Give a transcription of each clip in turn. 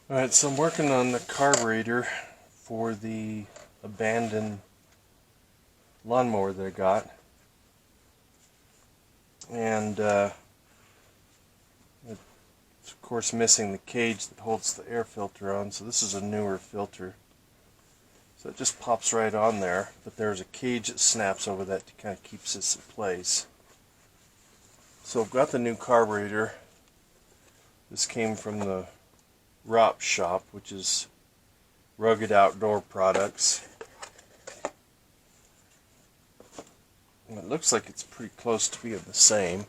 Alright, so I'm working on the carburetor for the abandoned lawnmower that I got. And it's of course missing the cage that holds the air filter on, so this is a newer filter. So it just pops right on there, but there's a cage that snaps over that to kind of keeps this in place. So I've got the new carburetor. This came from the ROP shop, which is Rugged Outdoor Products. And it looks like it's pretty close to being the same. As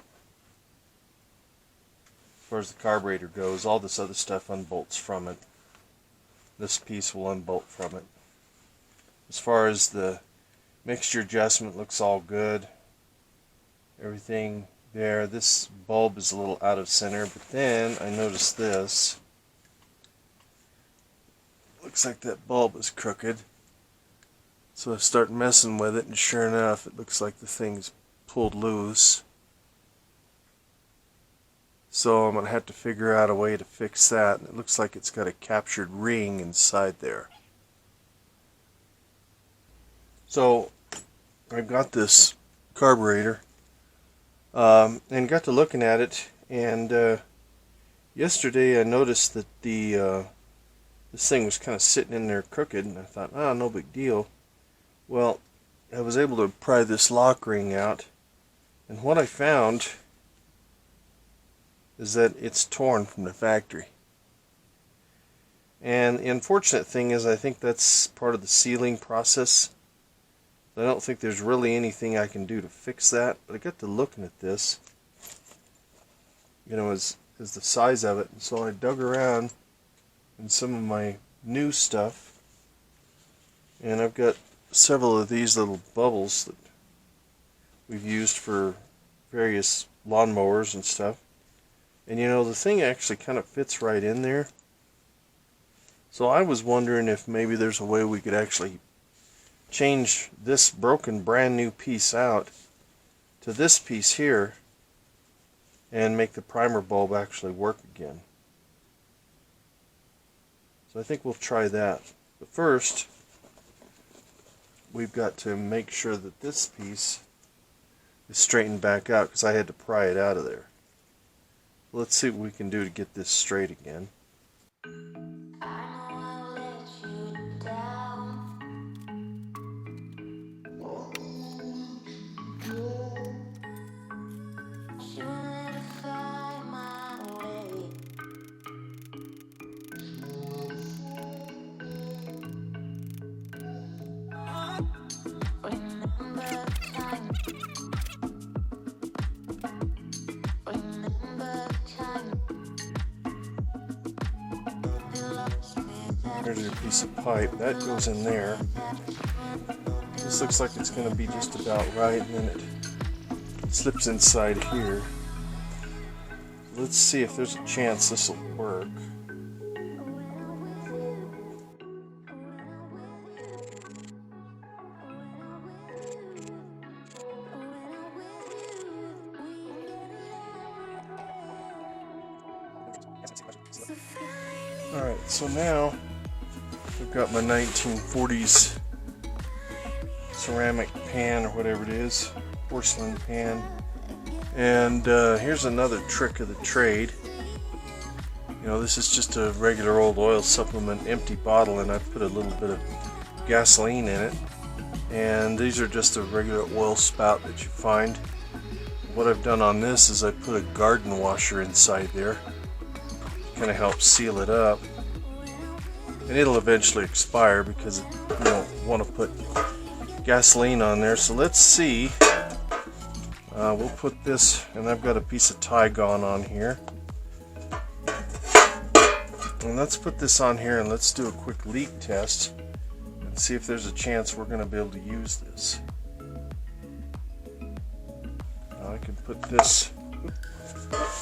far as the carburetor goes, all this other stuff unbolts from it. This piece will unbolt from it. As far as the mixture adjustment, looks all good. Everything there. This bulb is a little out of center, but then I noticed this. Looks like that bulb is crooked. So I start messing with it, and sure enough, it looks like the thing's pulled loose. So I'm going to have to figure out a way to fix that. And it looks like it's got a captured ring inside there. So I've got this carburetor and got to looking at it, and yesterday I noticed that this thing was kind of sitting in there crooked, and I thought, oh, no big deal. Well, I was able to pry this lock ring out, and what I found is that it's torn from the factory. And the unfortunate thing is, I think that's part of the sealing process. I don't think there's really anything I can do to fix that, but I got to looking at this, as the size of it, and so I dug around in some of my new stuff, and I've got several of these little bubbles that we've used for various lawnmowers and stuff, and the thing actually kind of fits right in there. So I was wondering if maybe there's a way we could actually change this broken brand new piece out to this piece here and make the primer bulb actually work again. So I think we'll try that. But first, we've got to make sure that this piece is straightened back out, because I had to pry it out of there. Let's see what we can do to get this straight again. There's your piece of pipe. That goes in there. This looks like it's going to be just about right, and then it slips inside here. Let's see if there's a chance this will work. Alright, so now I've got my 1940s ceramic pan, or whatever it is, porcelain pan, and here's another trick of the trade. This is just a regular old oil supplement empty bottle, and I put a little bit of gasoline in it, and these are just a regular oil spout that you find. What I've done on this is I put a garden washer inside there, kind of helps seal it up, and it'll eventually expire because you don't want to put gasoline on there. So let's see, we'll put this, and I've got a piece of Tygon on here, and let's put this on here and let's do a quick leak test and see if there's a chance we're going to be able to use this. I can put this,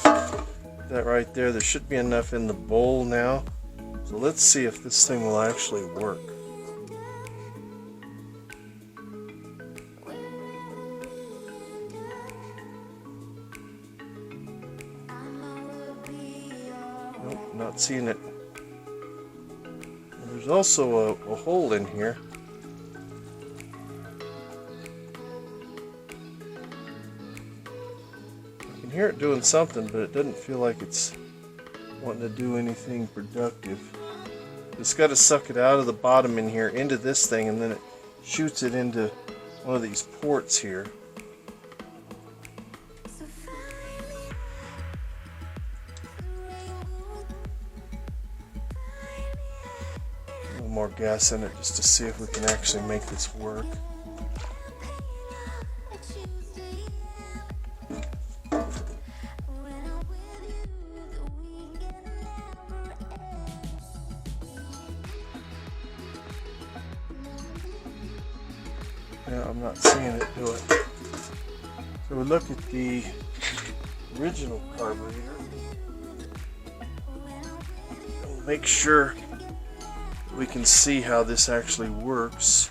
that right there. There should be enough in the bowl now. So let's see if this thing will actually work. Nope, not seeing it. There's also a hole in here. I can hear it doing something, but it doesn't feel like it's wanting to do anything productive. It's got to suck it out of the bottom in here into this thing, and then it shoots it into one of these ports here. A little more gas in it just to see if we can actually make this work. Yeah, I'm not seeing it do it. So we look at the original carburetor. We'll make sure we can see how this actually works.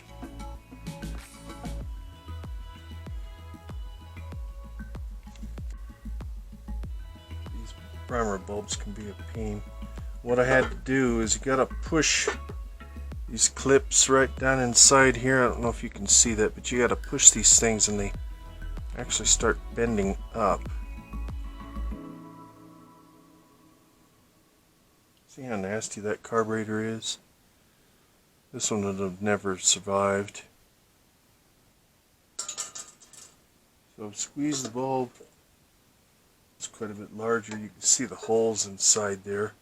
These primer bulbs can be a pain. What I had to do is you gotta push these clips right down inside here. I don't know if you can see that, but you got to push these things and they actually start bending up. See how nasty that carburetor is? This one would have never survived. So squeeze the bulb. It's quite a bit larger. You can see the holes inside there.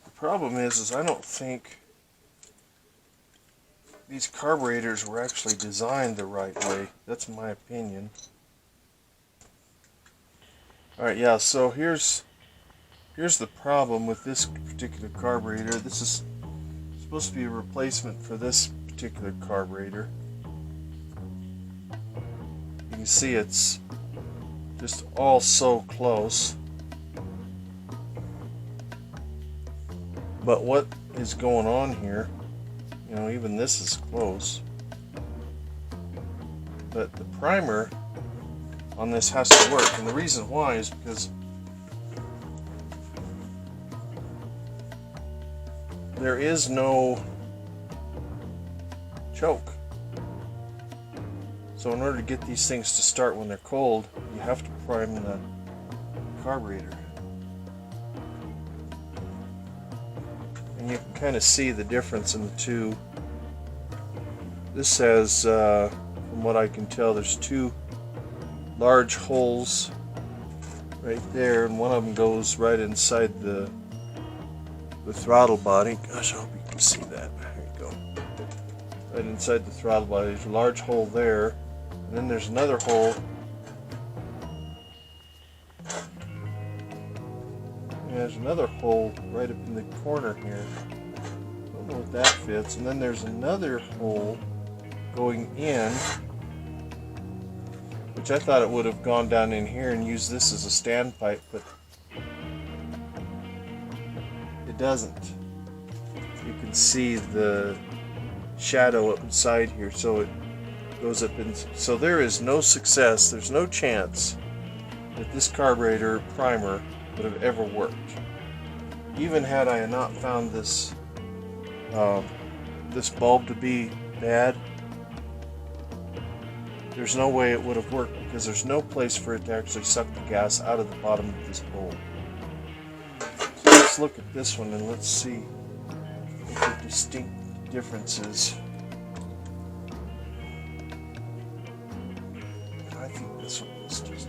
The problem is I don't think these carburetors were actually designed the right way. That's my opinion. Alright, yeah, so here's the problem with this particular carburetor. This is supposed to be a replacement for this particular carburetor. You can see it's just all so close. But what is going on here, you know, even this is close. But the primer on this has to work, and the reason why is because there is no choke. So in order to get these things to start when they're cold, you have to prime the carburetor. And you can kind of see the difference in the two. This has, from what I can tell, there's two large holes right there, and one of them goes right inside the throttle body. Gosh, I hope you can see that. There you go. Right inside the throttle body. There's a large hole there, and then there's another hole. There's another hole right up in the corner here. I don't know what that fits. And then there's another hole going in, which I thought it would have gone down in here and used this as a standpipe, but it doesn't. You can see the shadow up inside here, so it goes up in. So there is no success, there's no chance that this carburetor primer would have ever worked. Even had I not found this this bulb to be bad, there's no way it would have worked, because there's no place for it to actually suck the gas out of the bottom of this bulb. So let's look at this one and let's see what the distinct differences. I think this one is just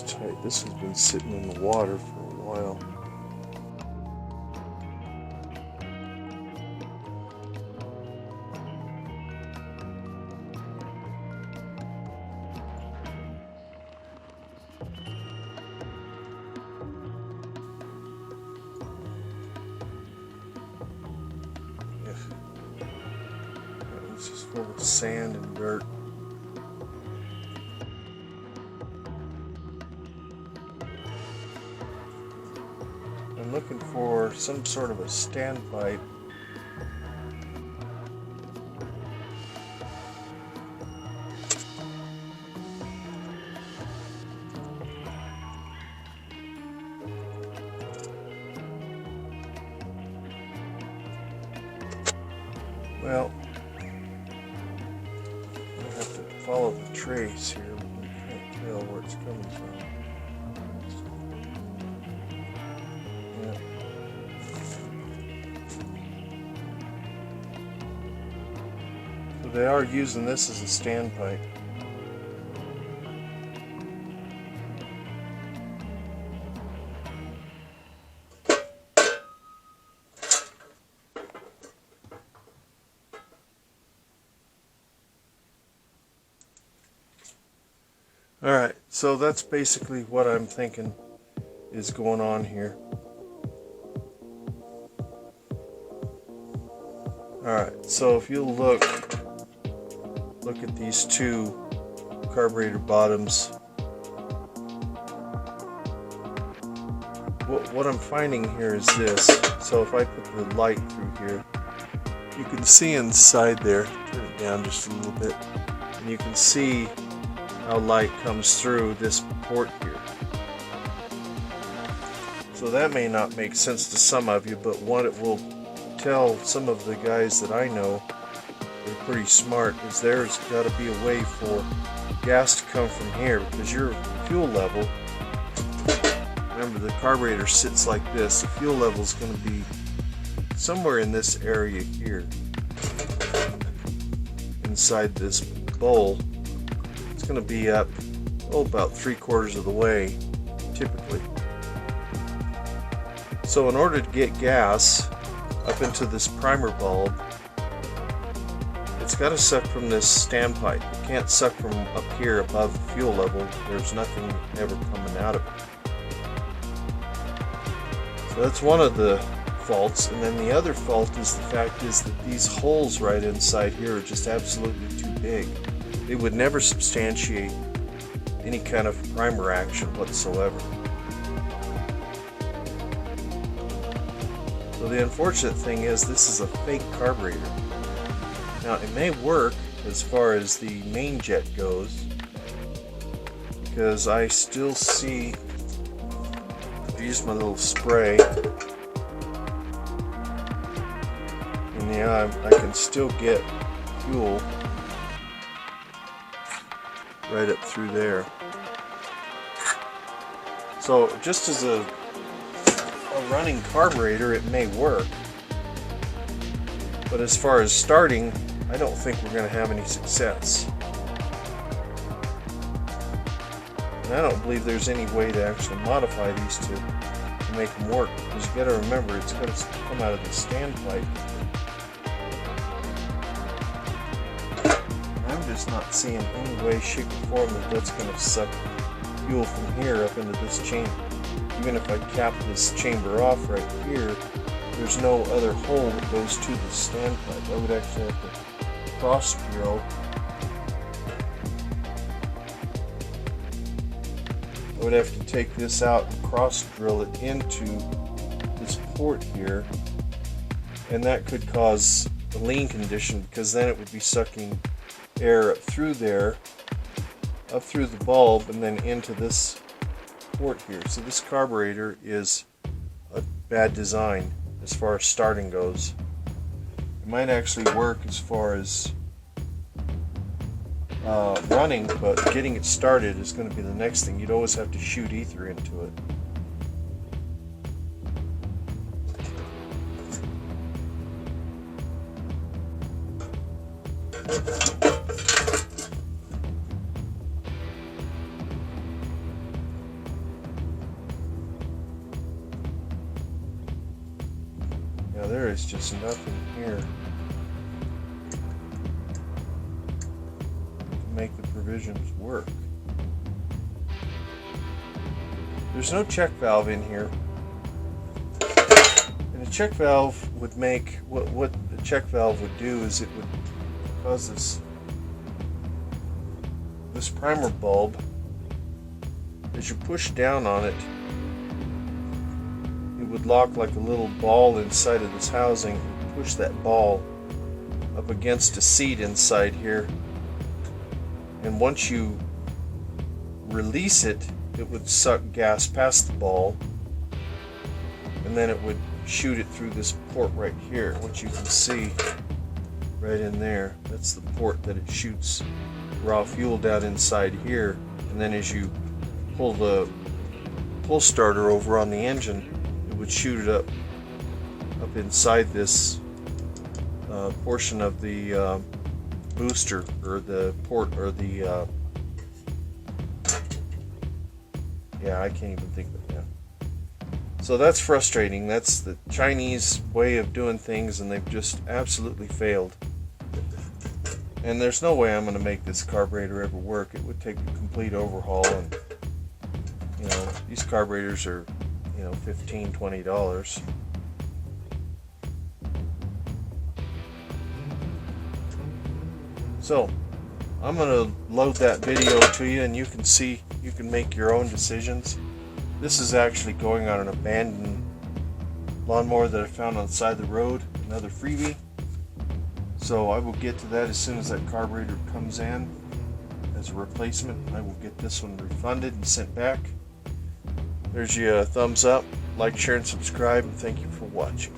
tight. This has been sitting in the water for a while. It's just full of sand and dirt. I'm looking for some sort of a standpipe. Well, I have to follow the trace here, but we can't tell where it's coming from. Yeah. So they are using this as a standpipe. Alright, so that's basically what I'm thinking is going on here. Alright, so if you look at these two carburetor bottoms, what I'm finding here is this. So if I put the light through here, you can see inside there, turn it down just a little bit, and you can see how light comes through this port here. So that may not make sense to some of you, but what it will tell some of the guys that I know, they're pretty smart, is there's got to be a way for gas to come from here, because your fuel level, remember the carburetor sits like this, the fuel level is going to be somewhere in this area here, inside this bowl. It's going to be up, about 3/4 of the way, typically. So in order to get gas up into this primer bulb, it's got to suck from this standpipe. It can't suck from up here above the fuel level. There's nothing ever coming out of it. So that's one of the faults. And then the other fault is the fact is that these holes right inside here are just absolutely too big. It would never substantiate any kind of primer action whatsoever. So the unfortunate thing is this is a fake carburetor. Now it may work as far as the main jet goes, because I still see, I use my little spray, and yeah, I can still get fuel right up through there. So just as a running carburetor, it may work, but as far as starting, I don't think we're going to have any success. And I don't believe there's any way to actually modify these two to make them work, because you got to remember it's going to come out of the standpipe. I'm just not seeing any way, shape, or form that that's going to suck fuel from here up into this chamber. Even if I cap this chamber off right here, there's no other hole that goes to the standpipe. I would actually have to cross drill. I would have to take this out and cross drill it into this port here, and that could cause a lean condition, because then it would be sucking air up through there, up through the bulb, and then into this port here. So this carburetor is a bad design as far as starting goes. It might actually work as far as running, but getting it started is going to be the next thing. You'd always have to shoot ether into it. Now there is just nothing here to make the provisions work. There's no check valve in here. And a check valve would make, what the check valve would do is it would cause this primer bulb, as you push down on it, it would lock like a little ball inside of this housing. You push that ball up against a seat inside here, and once you release it, it would suck gas past the ball, and then it would shoot it through this port right here, which you can see right in there. That's the port that it shoots raw fuel down inside here, and then as you pull the pull starter over on the engine, it would shoot it up inside this portion of the booster, or the port, or the yeah, I can't even think of it now. So that's frustrating. That's the Chinese way of doing things, and they've just absolutely failed. And there's no way I'm going to make this carburetor ever work. It would take a complete overhaul, and you know, these carburetors are, you know, $15, $20. So I'm going to load that video to you, and you can see, you can make your own decisions. This is actually going on an abandoned lawnmower that I found on the side of the road, another freebie. So I will get to that as soon as that carburetor comes in as a replacement. I will get this one refunded and sent back. There's your thumbs up, like, share, and subscribe, and thank you for watching.